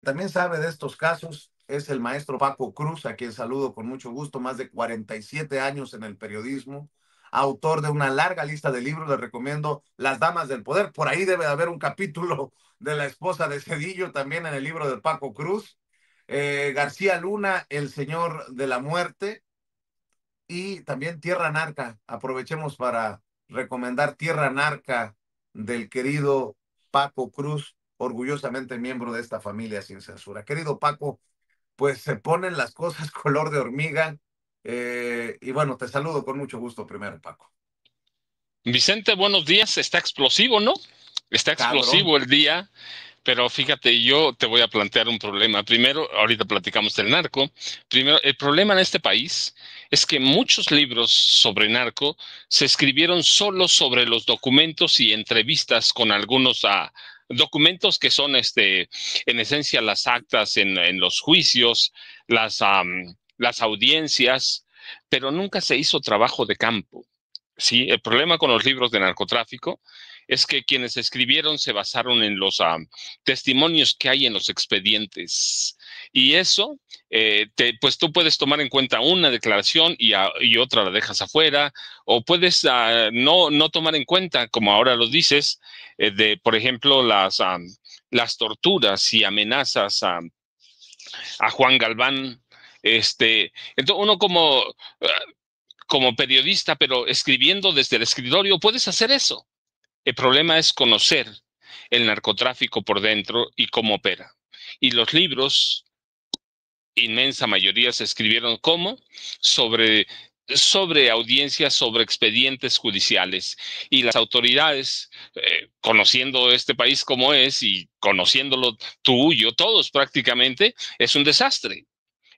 también sabe de estos casos es el maestro Paco Cruz, a quien saludo con mucho gusto, más de 47 años en el periodismo, autor de una larga lista de libros. Le recomiendo Las Damas del Poder. Por ahí debe de haber un capítulo de la esposa de Cedillo también en el libro de Paco Cruz. García Luna, El Señor de la Muerte, y también Tierra Narca. Aprovechemos para recomendar Tierra Narca del querido Paco Cruz, orgullosamente miembro de esta familia sin censura. Querido Paco, pues se ponen las cosas color de hormiga. Y bueno, te saludo con mucho gusto primero, Paco. Vicente, buenos días. Está explosivo, ¿no? Está Cabrón. explosivo el día, pero fíjate, yo te voy a plantear un problema. Primero, ahorita platicamos del narco. Primero, el problema en este país es que muchos libros sobre narco se escribieron solo sobre los documentos y entrevistas con algunos documentos que son, en esencia, las actas en los juicios, las audiencias, pero nunca se hizo trabajo de campo. Sí, el problema con los libros de narcotráfico es que quienes escribieron se basaron en los testimonios que hay en los expedientes. Y eso, pues tú puedes tomar en cuenta una declaración y otra la dejas afuera, o puedes no tomar en cuenta, como ahora lo dices, por ejemplo, las torturas y amenazas a Juan Galván. Entonces uno como periodista, pero escribiendo desde el escritorio, puedes hacer eso. El problema es conocer el narcotráfico por dentro y cómo opera. Y los libros, inmensa mayoría, se escribieron ¿cómo? Sobre audiencias, sobre expedientes judiciales. Y las autoridades, conociendo este país como es y conociéndolo tuyo, todos prácticamente, es un desastre.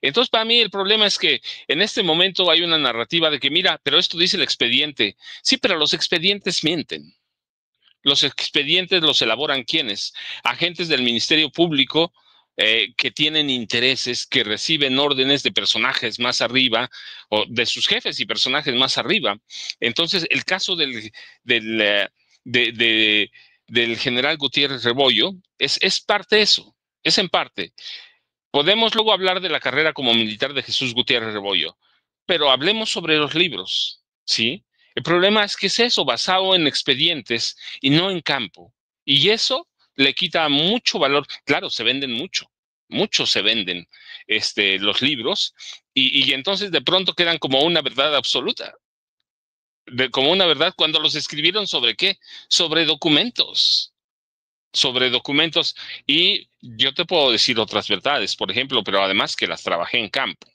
Entonces, para mí el problema es que en este momento hay una narrativa de que, mira, pero esto dice el expediente. Sí, pero los expedientes mienten. Los expedientes los elaboran ¿quiénes? Agentes del Ministerio Público que tienen intereses, que reciben órdenes de personajes más arriba, o de sus jefes y personajes más arriba. Entonces, el caso del, de, de, del general Gutiérrez Rebollo es parte de eso, es en parte. Podemos luego hablar de la carrera como militar de Jesús Gutiérrez Rebollo, pero hablemos sobre los libros, ¿sí? El problema es que es eso, basado en expedientes y no en campo. Y eso le quita mucho valor. Claro, se venden mucho, mucho se venden los libros y entonces de pronto quedan como una verdad absoluta, como una verdad cuando los escribieron sobre qué, sobre documentos y yo te puedo decir otras verdades, por ejemplo, pero además que las trabajé en campo.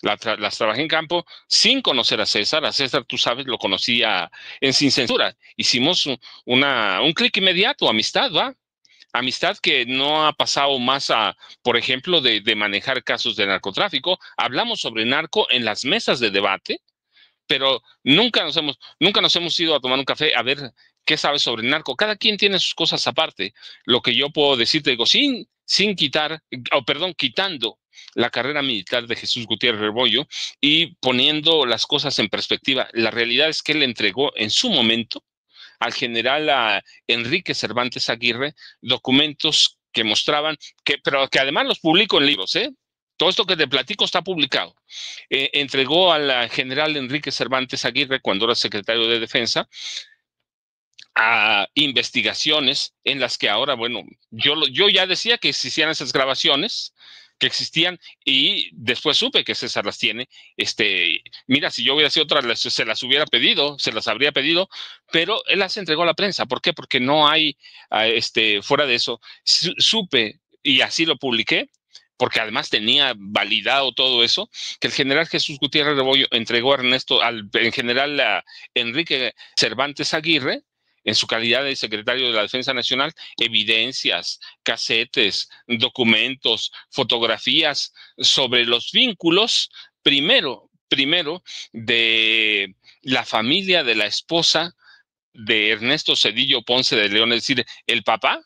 Las trabajé en campo sin conocer a César. A César, tú sabes, lo conocía en Sin Censura. Hicimos un clic inmediato, amistad, ¿va? Amistad que no ha pasado más por ejemplo, de manejar casos de narcotráfico. Hablamos sobre narco en las mesas de debate, pero nunca nos hemos ido a tomar un café a ver qué sabes sobre el narco. Cada quien tiene sus cosas aparte. Lo que yo puedo decirte, digo, sin quitar, o perdón, quitando la carrera militar de Jesús Gutiérrez Rebollo y poniendo las cosas en perspectiva. La realidad es que él entregó en su momento al general Enrique Cervantes Aguirre documentos que mostraban, pero que además los publicó en libros, ¿eh? Todo esto que te platico está publicado. Entregó al general Enrique Cervantes Aguirre, cuando era secretario de Defensa, a investigaciones en las que ahora, bueno, yo ya decía que existían esas grabaciones, que existían, y después supe que César las tiene. Mira, si yo hubiera sido otra, se las hubiera pedido, se las habría pedido, pero él las entregó a la prensa. ¿Por qué? Porque no hay, fuera de eso, supe, y así lo publiqué, porque además tenía validado todo eso, que el general Jesús Gutiérrez Rebollo entregó a al general Enrique Cervantes Aguirre, en su calidad de secretario de la Defensa Nacional, evidencias, casetes, documentos, fotografías sobre los vínculos, primero de la familia de la esposa de Ernesto Zedillo Ponce de León, es decir, el papá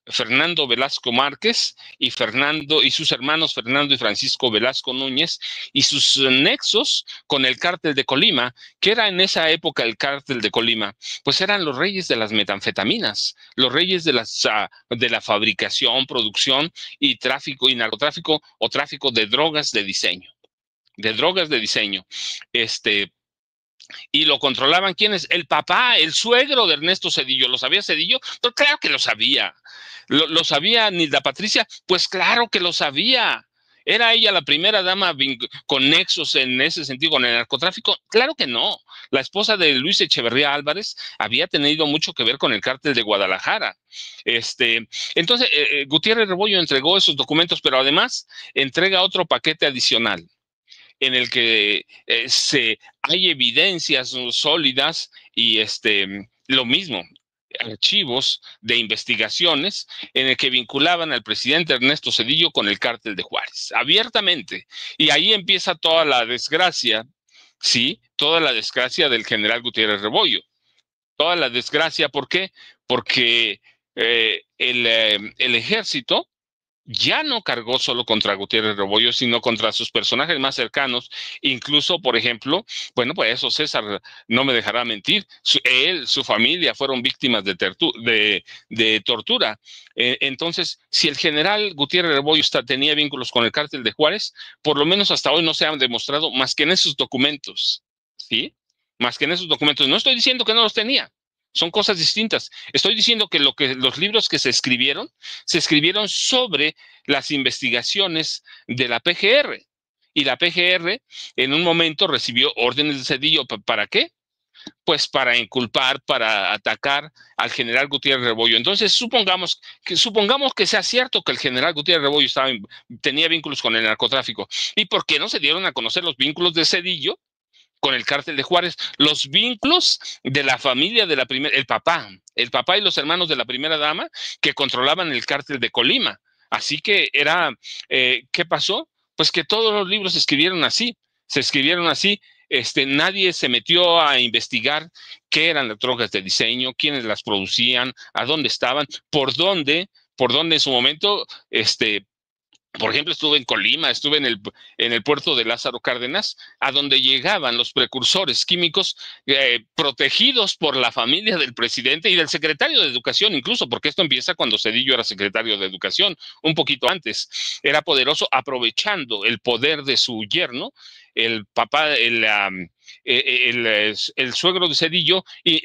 Fernando Velasco Márquez y sus hermanos Fernando y Francisco Velasco Núñez, y sus nexos con el cártel de Colima. ¿Qué era en esa época el cártel de Colima? Pues eran los reyes de las metanfetaminas, los reyes de la fabricación, producción y tráfico y narcotráfico o tráfico de drogas de diseño. De drogas de diseño. Y lo controlaban ¿quiénes? El papá, el suegro de Ernesto Zedillo. ¿Lo sabía Zedillo? Pues claro que lo sabía. ¿Lo sabía Nilda Patricia? Pues claro que lo sabía. ¿Era ella la primera dama con nexos en ese sentido con el narcotráfico? Claro que no. La esposa de Luis Echeverría Álvarez había tenido mucho que ver con el cártel de Guadalajara. Entonces, Gutiérrez Rebollo entregó esos documentos, pero además entrega otro paquete adicional en el que hay evidencias sólidas y lo mismo, archivos de investigaciones en el que vinculaban al presidente Ernesto Zedillo con el cártel de Juárez, abiertamente. Y ahí empieza toda la desgracia, ¿sí? Toda la desgracia del general Gutiérrez Rebollo. Toda la desgracia, ¿por qué? Porque el ejército ya no cargó solo contra Gutiérrez Rebollo, sino contra sus personajes más cercanos. Incluso, por ejemplo, bueno, pues eso César no me dejará mentir, él, su familia fueron víctimas de tortura. Entonces, si el general Gutiérrez Rebollo tenía vínculos con el cártel de Juárez, por lo menos hasta hoy no se han demostrado más que en esos documentos, ¿sí? Más que en esos documentos. No estoy diciendo que no los tenía. Son cosas distintas. Estoy diciendo que los libros que se escribieron sobre las investigaciones de la PGR. Y la PGR en un momento recibió órdenes de Zedillo. ¿Para qué? Pues para inculpar, para atacar al general Gutiérrez Rebollo. Entonces, supongamos que sea cierto que el general Gutiérrez Rebollo tenía vínculos con el narcotráfico. ¿Y por qué no se dieron a conocer los vínculos de Zedillo con el cártel de Juárez? Los vínculos de la familia de el papá y los hermanos de la primera dama que controlaban el cártel de Colima. Así que ¿qué pasó? Pues que todos los libros se escribieron así, nadie se metió a investigar qué eran las drogas de diseño, quiénes las producían, a dónde estaban, por dónde en su momento, por ejemplo, estuve en Colima, estuve en el puerto de Lázaro Cárdenas, a donde llegaban los precursores químicos protegidos por la familia del presidente y del secretario de Educación, incluso, porque esto empieza cuando Zedillo era secretario de Educación, un poquito antes. Era poderoso aprovechando el poder de su yerno, el papá, el suegro de Zedillo, y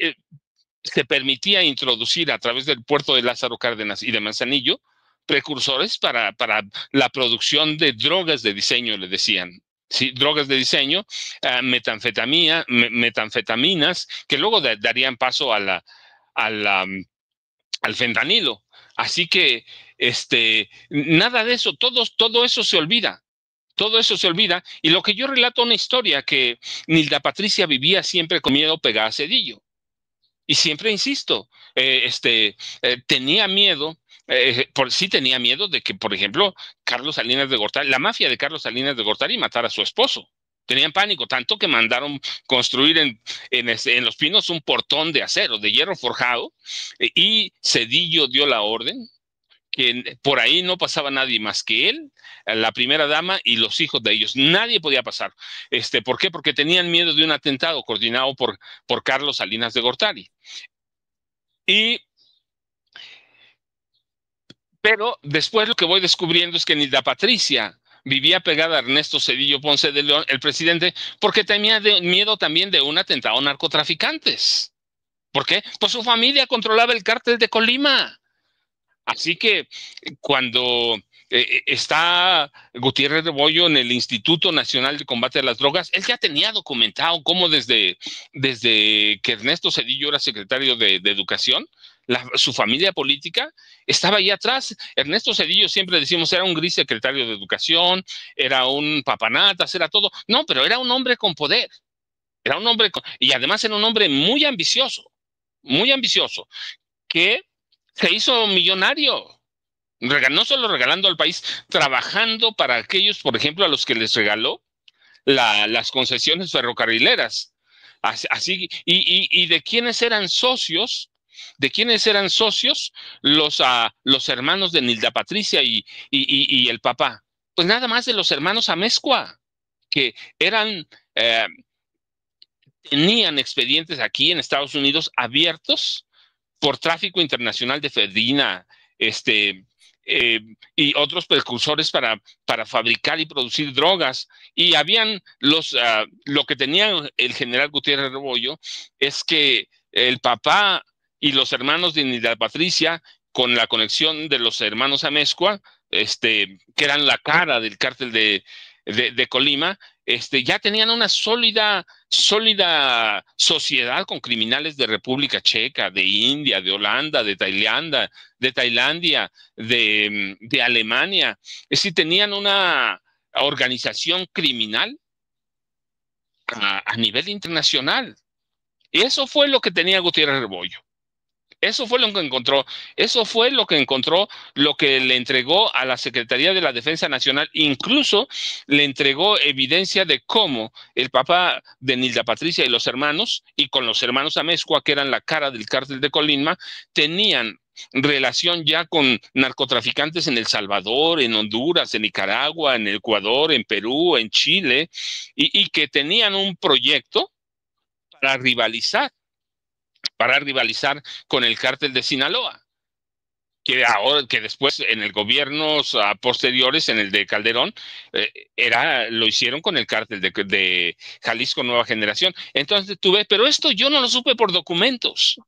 se permitía introducir a través del puerto de Lázaro Cárdenas y de Manzanillo precursores para la producción de drogas de diseño, le decían. Sí, drogas de diseño, metanfetaminas, que luego darían paso al fentanilo. Así que nada de eso, todo eso se olvida. Todo eso se olvida. Y lo que yo relato una historia que Nilda Patricia vivía siempre con miedo pegada a Zedillo. Y siempre insisto, tenía miedo, sí tenía miedo de que, por ejemplo, Carlos Salinas de Gortari, la mafia de Carlos Salinas de Gortari matara a su esposo. Tenían pánico, tanto que mandaron construir en Los Pinos un portón de acero, de hierro forjado, y Zedillo dio la orden que por ahí no pasaba nadie más que él, la primera dama y los hijos de ellos. Nadie podía pasar. ¿Por qué? Porque tenían miedo de un atentado coordinado por Carlos Salinas de Gortari. Pero después lo que voy descubriendo es que Nilda Patricia vivía pegada a Ernesto Zedillo Ponce de León, el presidente, porque tenía miedo también de un atentado a narcotraficantes. ¿Por qué? Pues su familia controlaba el cártel de Colima. Así que cuando está Gutiérrez Rebollo en el Instituto Nacional de Combate a las Drogas, él ya tenía documentado cómo desde que Ernesto Zedillo era secretario de Educación, su familia política estaba ahí atrás. Ernesto Zedillo, siempre decimos, era un gris secretario de Educación, era un papanatas, era todo. No, pero era un hombre con poder. Era un hombre y además era un hombre muy ambicioso, que se hizo millonario. No solo regalando al país, trabajando para aquellos, por ejemplo, a los que les regaló las concesiones ferrocarrileras. Así, y de quienes eran socios ¿De quiénes eran socios los hermanos de Nilda Patricia y el papá? Pues nada más de los hermanos Amezcua, que eran, tenían expedientes aquí en Estados Unidos abiertos por tráfico internacional de efedrina, este, y otros precursores para fabricar y producir drogas. Y habían lo que tenía el general Gutiérrez Rebollo es que el papá y los hermanos de Nilda Patricia, con la conexión de los hermanos Amezcua, que eran la cara del cártel de Colima, ya tenían una sólida sociedad con criminales de República Checa, de India, de Holanda, de Tailandia, de Alemania. Es decir, tenían una organización criminal a nivel internacional. Y eso fue lo que tenía Gutiérrez Rebollo. Eso fue lo que encontró, eso fue lo que encontró, lo que le entregó a la Secretaría de la Defensa Nacional, incluso le entregó evidencia de cómo el papá de Nilda Patricia y los hermanos, y con los hermanos Amezcua, que eran la cara del cártel de Colima, tenían relación ya con narcotraficantes en El Salvador, en Honduras, en Nicaragua, en Ecuador, en Perú, en Chile, y que tenían un proyecto para rivalizar con el cártel de Sinaloa, que después en el gobierno posteriores, en el de Calderón, lo hicieron con el cártel de Jalisco Nueva Generación. Entonces tuve, pero esto yo no lo supe por documentos.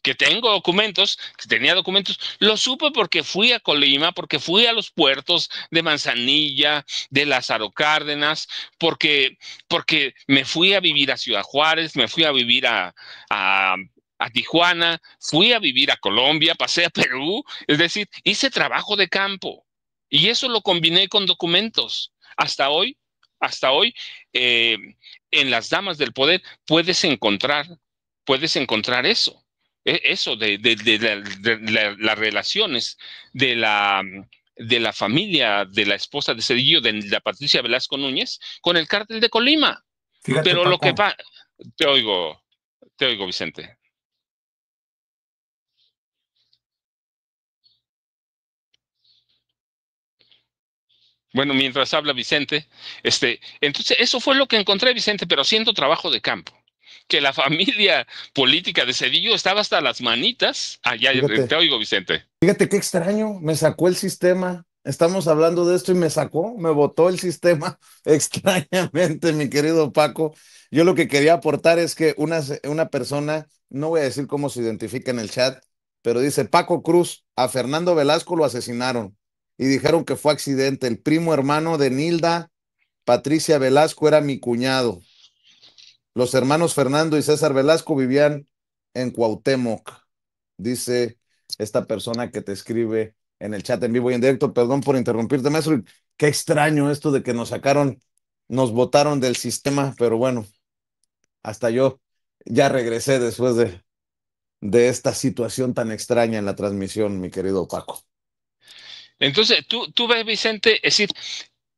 Que tenía documentos, lo supe porque fui a Colima, porque fui a los puertos de Manzanilla, de Lázaro Cárdenas, porque me fui a vivir a Ciudad Juárez, me fui a vivir a Tijuana, fui a vivir a Colombia, pasé a Perú, es decir, hice trabajo de campo y eso lo combiné con documentos. Hasta hoy, eh, en las Damas del Poder puedes encontrar eso. Eso de las relaciones de la familia de la esposa de Cedillo, de la Patricia Velasco Núñez, con el cártel de Colima. Fíjate, Pero lo que Paco. pasa, te oigo, Vicente. Bueno, mientras habla Vicente, entonces eso fue lo que encontré, Vicente, pero haciendo trabajo de campo. Que la familia política de Cedillo estaba hasta las manitas. Allá te Fíjate. oigo, Vicente. Fíjate qué extraño, me sacó el sistema. Estamos hablando de esto y me sacó, me botó el sistema extrañamente, mi querido Paco. Yo lo que quería aportar es que una persona, no voy a decir cómo se identifica en el chat, pero dice Paco Cruz, a Fernando Velasco lo asesinaron y dijeron que fue accidente. El primo hermano de Nilda Patricia Velasco era mi cuñado. Los hermanos Fernando y César Velasco vivían en Cuauhtémoc, dice esta persona que te escribe en el chat en vivo y en directo. Perdón por interrumpirte, maestro. Qué extraño esto de que nos sacaron, nos botaron del sistema, pero bueno, hasta yo ya regresé después de esta situación tan extraña en la transmisión, mi querido Paco. Entonces, tú ves, Vicente, es decir,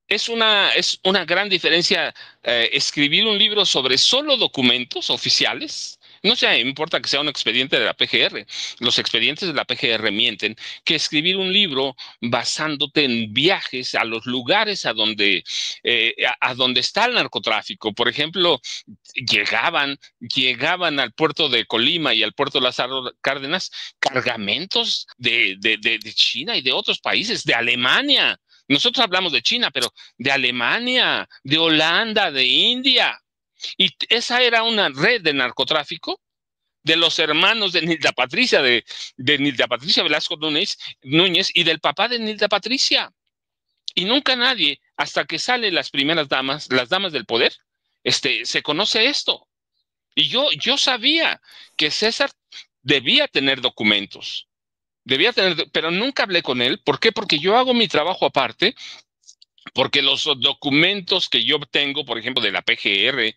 es una gran diferencia escribir un libro sobre solo documentos oficiales. No sea, importa que sea un expediente de la PGR. Los expedientes de la PGR mienten, que escribir un libro basándote en viajes a los lugares a donde está el narcotráfico. Por ejemplo, llegaban al puerto de Colima y al puerto de Lázaro Cárdenas cargamentos de China y de otros países, de Alemania. Nosotros hablamos de China, pero de Alemania, de Holanda, de India. Y esa era una red de narcotráfico de los hermanos de Nilda Patricia, de Nilda Patricia Velasco Núñez y del papá de Nilda Patricia. Y nunca nadie, hasta que salen las primeras damas, las damas del poder, se conoce esto. Y yo sabía que César debía tener documentos, pero nunca hablé con él. ¿Por qué? Porque yo hago mi trabajo aparte, porque los documentos que yo obtengo, por ejemplo, de la PGR,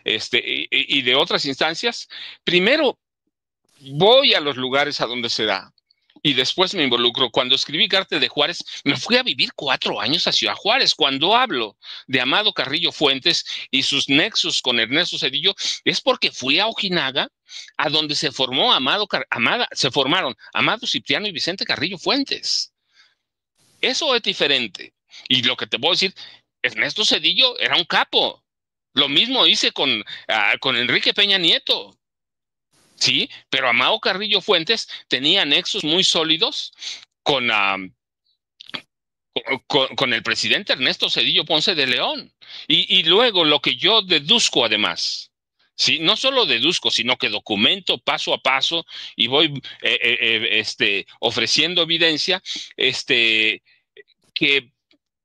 y de otras instancias, primero voy a los lugares a donde se da. y después me involucro. Cuando escribí Cártel de Juárez, me fui a vivir 4 años a Ciudad Juárez. Cuando hablo de Amado Carrillo Fuentes y sus nexos con Ernesto Zedillo, es porque fui a Ojinaga, a donde se formó se formaron Amado Cipriano y Vicente Carrillo Fuentes. Eso es diferente. Y lo que te puedo decir, Ernesto Zedillo era un capo. Lo mismo hice con Enrique Peña Nieto. Sí, pero Amado Carrillo Fuentes tenía nexos muy sólidos con, con el presidente Ernesto Zedillo Ponce de León. Y luego lo que yo deduzco además, ¿sí? No solo deduzco, sino que documento paso a paso y voy ofreciendo evidencia, que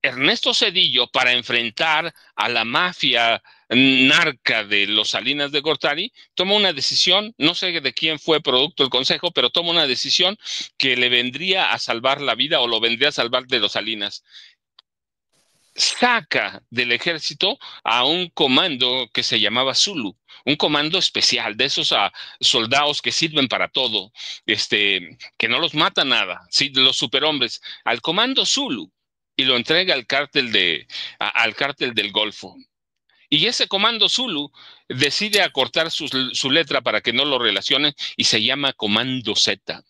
Ernesto Zedillo, para enfrentar a la mafia narca de los Salinas de Gortari, toma una decisión, no sé de quién fue producto del consejo, pero toma una decisión que le vendría a salvar la vida o lo vendría a salvar de los Salinas. Saca del ejército a un comando que se llamaba Zulu, un comando especial de esos soldados que sirven para todo, que no los mata nada, ¿sí? De los superhombres, al comando Zulu, y lo entrega al cártel del Golfo. Y ese comando Zulu decide acortar su letra para que no lo relacionen y se llama Comando Z.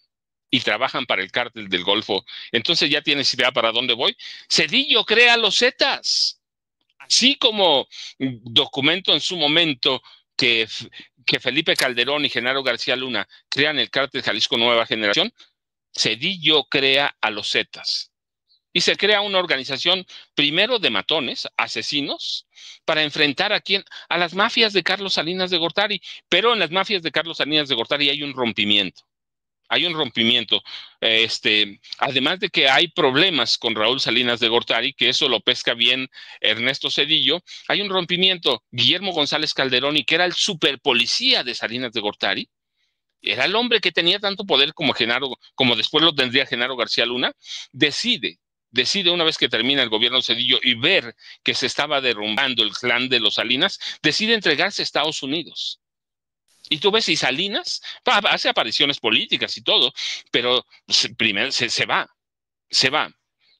Y trabajan para el cártel del Golfo. Entonces ya tienes idea para dónde voy. Zedillo crea los Zetas. Así como documento en su momento que Felipe Calderón y Genaro García Luna crean el cártel Jalisco Nueva Generación, Zedillo crea a los Zetas. Y se crea una organización primero de matones, asesinos, para enfrentar a las mafias de Carlos Salinas de Gortari. Pero en las mafias de Carlos Salinas de Gortari hay un rompimiento. Hay un rompimiento. Además de que hay problemas con Raúl Salinas de Gortari, que eso lo pesca bien Ernesto Zedillo, hay un rompimiento. Guillermo González Calderoni, que era el superpolicía de Salinas de Gortari, era el hombre que tenía tanto poder como después lo tendría Genaro García Luna, decide una vez que termina el gobierno de Zedillo y ver que se estaba derrumbando el clan de los Salinas, decide entregarse a Estados Unidos. Y tú ves, y Salinas hace apariciones políticas y todo, pero primero se va, se va.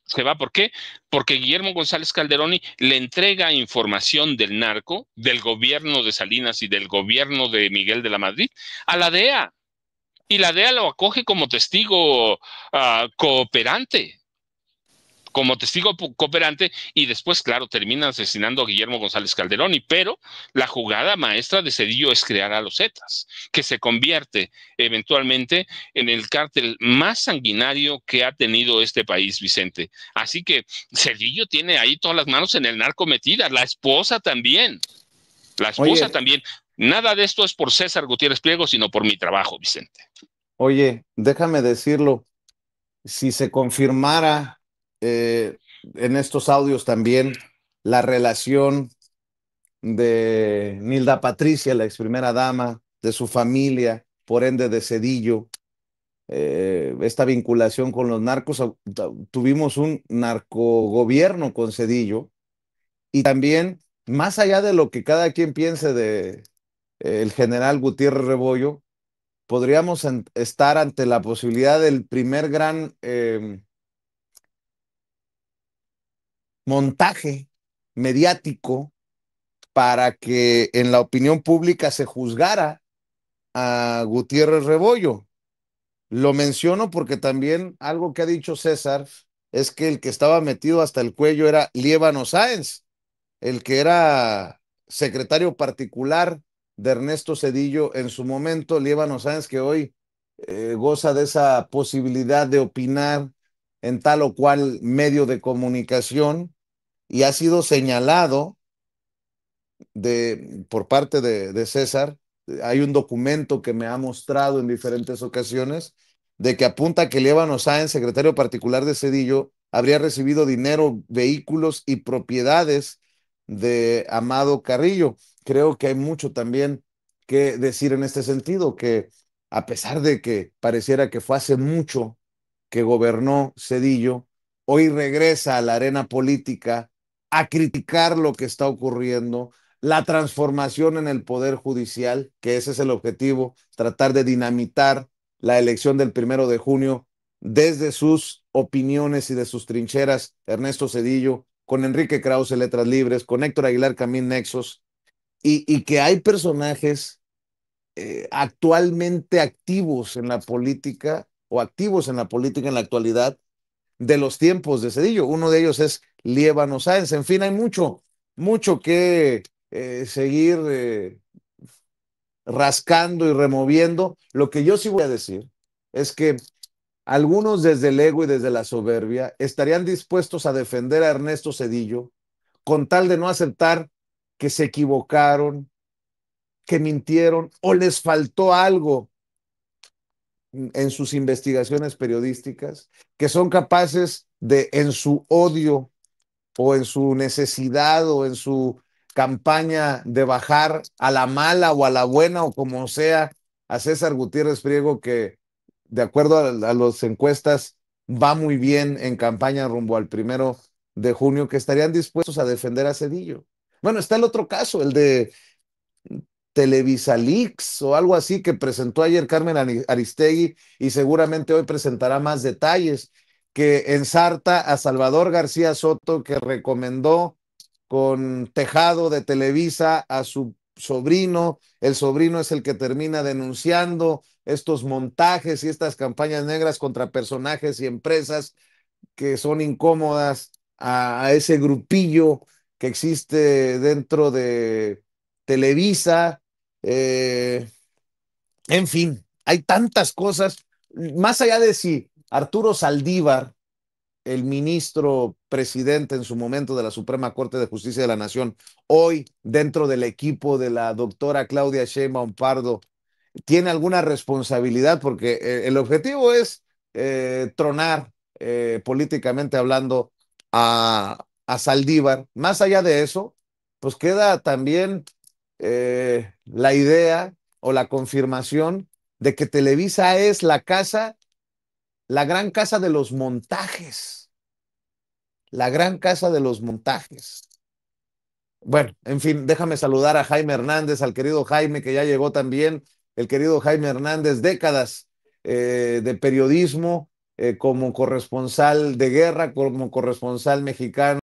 ¿Se va por qué? Porque Guillermo González Calderoni le entrega información del narco, del gobierno de Salinas y del gobierno de Miguel de la Madrid a la DEA. Y la DEA lo acoge como testigo cooperante, y después, claro, termina asesinando a Guillermo González Calderoni, pero la jugada maestra de Zedillo es crear a los Zetas, que se convierte eventualmente en el cártel más sanguinario que ha tenido este país, Vicente. Así que Zedillo tiene ahí todas las manos en el narco metidas, la esposa también, la esposa Oye, también. Nada de esto es por César Gutiérrez Pliego, sino por mi trabajo, Vicente. oye, déjame decirlo, si se confirmara en estos audios también la relación de Nilda Patricia, la ex primera dama, de su familia, por ende de Zedillo, esta vinculación con los narcos, tuvimos un narcogobierno con Zedillo y también, más allá de lo que cada quien piense de el general Gutiérrez Rebollo, podríamos estar ante la posibilidad del primer gran montaje mediático para que en la opinión pública se juzgara a Gutiérrez Rebollo. Lo menciono porque también algo que ha dicho César es que el que estaba metido hasta el cuello era Liébano Sáenz, el que era secretario particular de Ernesto Zedillo en su momento, Liébano Sáenz, que hoy goza de esa posibilidad de opinar en tal o cual medio de comunicación y ha sido señalado por parte de César. Hay un documento que me ha mostrado en diferentes ocasiones de que apunta que Liébano Sáenz, secretario particular de Zedillo, habría recibido dinero, vehículos y propiedades de Amado Carrillo. Creo que hay mucho también que decir en este sentido, que a pesar de que pareciera que fue hace mucho que gobernó Zedillo, hoy regresa a la arena política a criticar lo que está ocurriendo, la transformación en el Poder Judicial, que ese es el objetivo, tratar de dinamitar la elección del 1 de junio desde sus opiniones y de sus trincheras, Ernesto Zedillo, con Enrique Krause, Letras Libres, con Héctor Aguilar Camín Nexos, y que hay personajes actualmente activos en la política o activos en la política en la actualidad de los tiempos de Zedillo. Uno de ellos es Liébano Sáenz. En fin, hay mucho que seguir rascando y removiendo. Lo que yo sí voy a decir es que algunos desde el ego y desde la soberbia estarían dispuestos a defender a Ernesto Zedillo con tal de no aceptar que se equivocaron, que mintieron o les faltó algo en sus investigaciones periodísticas, que son capaces de, en su odio o en su necesidad o en su campaña de bajar a la mala o a la buena o como sea a César Gutiérrez Priego, que de acuerdo a las encuestas va muy bien en campaña rumbo al 1 de junio, que estarían dispuestos a defender a Zedillo. Bueno, está el otro caso, el de Televisa Leaks o algo así que presentó ayer Carmen Aristegui y seguramente hoy presentará más detalles, que ensarta a Salvador García Soto, que recomendó con tejado de Televisa a su sobrino. El sobrino es el que termina denunciando estos montajes y estas campañas negras contra personajes y empresas que son incómodas a ese grupillo que existe dentro de Televisa. Eh, en fin, hay tantas cosas, más allá de si Arturo Saldívar, el ministro presidente en su momento de la Suprema Corte de Justicia de la Nación, hoy dentro del equipo de la doctora Claudia Sheinbaum Pardo, tiene alguna responsabilidad, porque el objetivo es tronar políticamente hablando a Saldívar. Más allá de eso, pues queda también la idea o la confirmación de que Televisa es la casa, la gran casa de los montajes, la gran casa de los montajes. Bueno, en fin, déjame saludar a Jaime Hernández, al querido Jaime, que ya llegó también, el querido Jaime Hernández, décadas de periodismo como corresponsal de guerra, como corresponsal mexicano